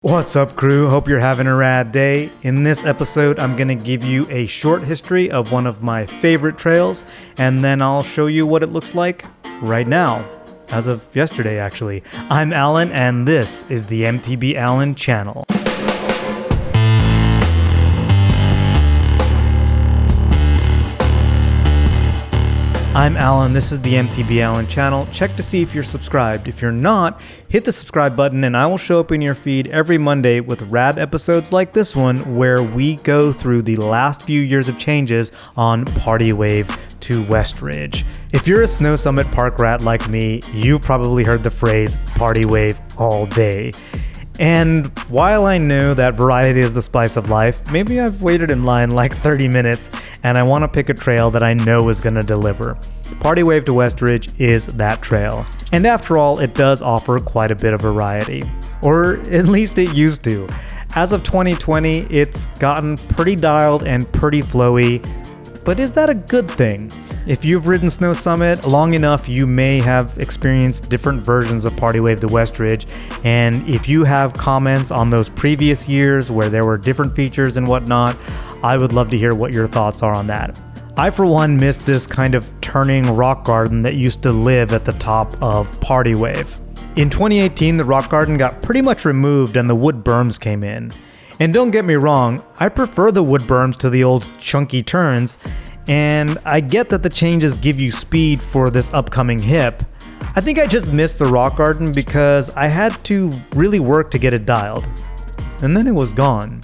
What's up, crew? Hope you're having a rad day. In this episode, I'm going to give you a short history of one of my favorite trails, and then I'll show you what it looks like right now. As of yesterday, actually. I'm Alan, and this is the MTB Alan channel. I'm Alan, this is the MTB Alan channel. Check to see if you're subscribed. If you're not, hit the subscribe button and I will show up in your feed every Monday with rad episodes like this one where we go through the last few years of changes on Partywave to Westridge. If you're a Snow Summit park rat like me, you've probably heard the phrase Partywave all day. And while I know that variety is the spice of life, maybe I've waited in line like 30 minutes and I want to pick a trail that I know is going to deliver. Partywave to Westridge is that trail. And after all, it does offer quite a bit of variety. Or at least it used to. As of 2020, it's gotten pretty dialed and pretty flowy. But is that a good thing? If you've ridden Snow Summit long enough, you may have experienced different versions of Partywave to Westridge, and if you have comments on those previous years where there were different features and whatnot, I would love to hear what your thoughts are on that. I, for one, missed this kind of turning rock garden that used to live at the top of Partywave. In 2018, the rock garden got pretty much removed and the wood berms came in. And don't get me wrong, I prefer the wood berms to the old chunky turns, and I get that the changes give you speed for this upcoming hip. I think I just missed the rock garden because I had to really work to get it dialed. And then it was gone.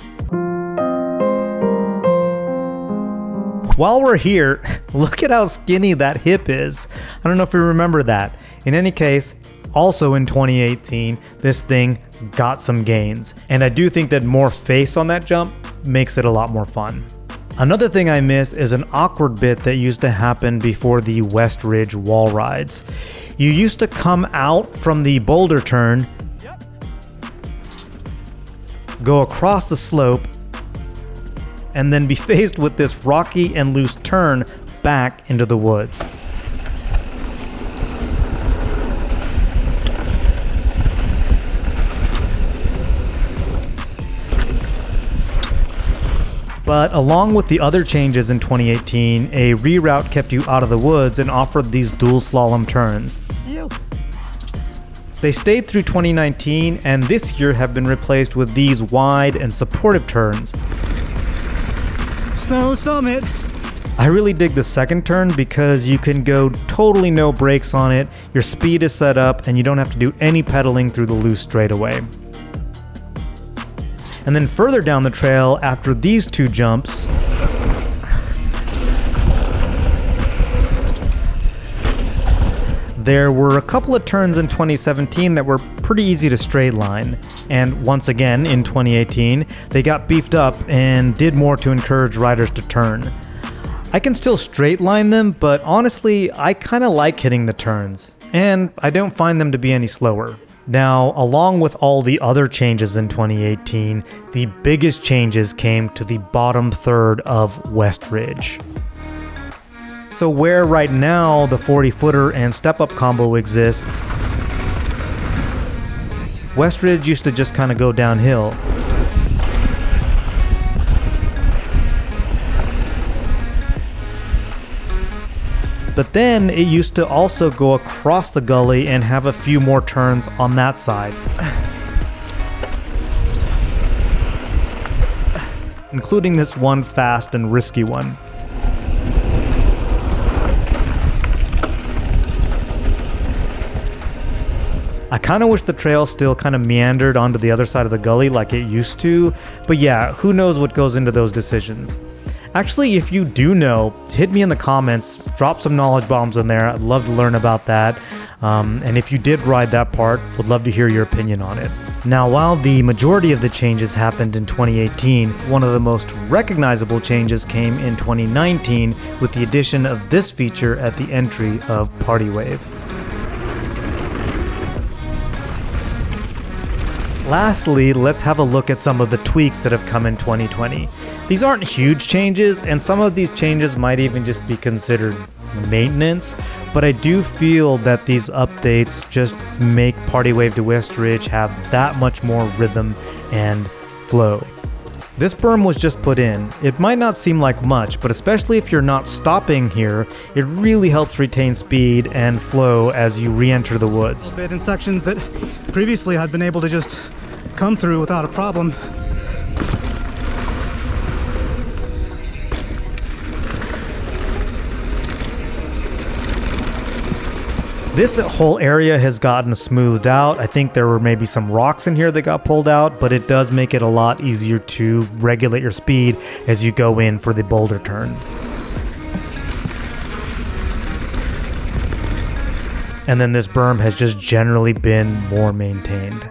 While we're here, look at how skinny that hip is. I don't know if you remember that. In any case, also in 2018, this thing got some gains. And I do think that more face on that jump makes it a lot more fun. Another thing I miss is an awkward bit that used to happen before the Westridge wall rides. You used to come out from the boulder turn, go across the slope, and then be faced with this rocky and loose turn back into the woods. But along with the other changes in 2018, a reroute kept you out of the woods and offered these dual slalom turns. Ew. They stayed through 2019 and this year have been replaced with these wide and supportive turns. Snow Summit! I really dig the second turn because you can go totally no brakes on it, your speed is set up, and you don't have to do any pedaling through the loose straightaway. And then further down the trail, after these two jumps, there were a couple of turns in 2017 that were pretty easy to straight line. And once again, in 2018, they got beefed up and did more to encourage riders to turn. I can still straight line them, but honestly, I kind of like hitting the turns, and I don't find them to be any slower. Now, along with all the other changes in 2018, the biggest changes came to the bottom third of Westridge. So where right now the 40-footer and step-up combo exists, Westridge used to just kind of go downhill. But then it used to also go across the gully and have a few more turns on that side. Including this one fast and risky one. I kind of wish the trail still kind of meandered onto the other side of the gully like it used to, but yeah, who knows what goes into those decisions. Actually, if you do know, hit me in the comments, drop some knowledge bombs in there. I'd love to learn about that. And if you did ride that part, would love to hear your opinion on it. Now, while the majority of the changes happened in 2018, one of the most recognizable changes came in 2019 with the addition of this feature at the entry of Partywave. Lastly, let's have a look at some of the tweaks that have come in 2020. These aren't huge changes, and some of these changes might even just be considered maintenance, but I do feel that these updates just make Partywave to Westridge have that much more rhythm and flow. This berm was just put in. It might not seem like much, but especially if you're not stopping here, it really helps retain speed and flow as you re-enter the woods. In sections that previously I'd been able to just come through without a problem. This whole area has gotten smoothed out. I think there were maybe some rocks in here that got pulled out, but it does make it a lot easier to regulate your speed as you go in for the boulder turn. And then this berm has just generally been more maintained.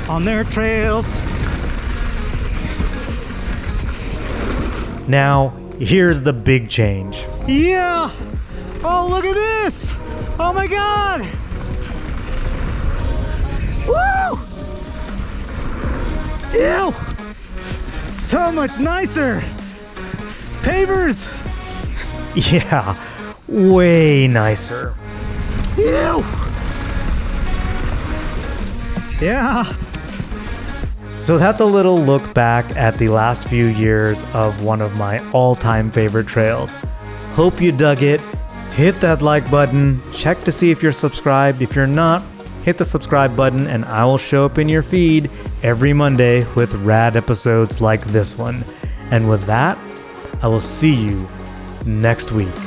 On their trails. Now, here's the big change. Yeah! Oh, look at this! Oh my god! Woo! Ew! So much nicer! Pavers! Yeah, way nicer. Ew! Yeah! So that's a little look back at the last few years of one of my all-time favorite trails. Hope you dug it. Hit that like button, check to see if you're subscribed. If you're not, hit the subscribe button and I will show up in your feed every Monday with rad episodes like this one. And with that, I will see you next week.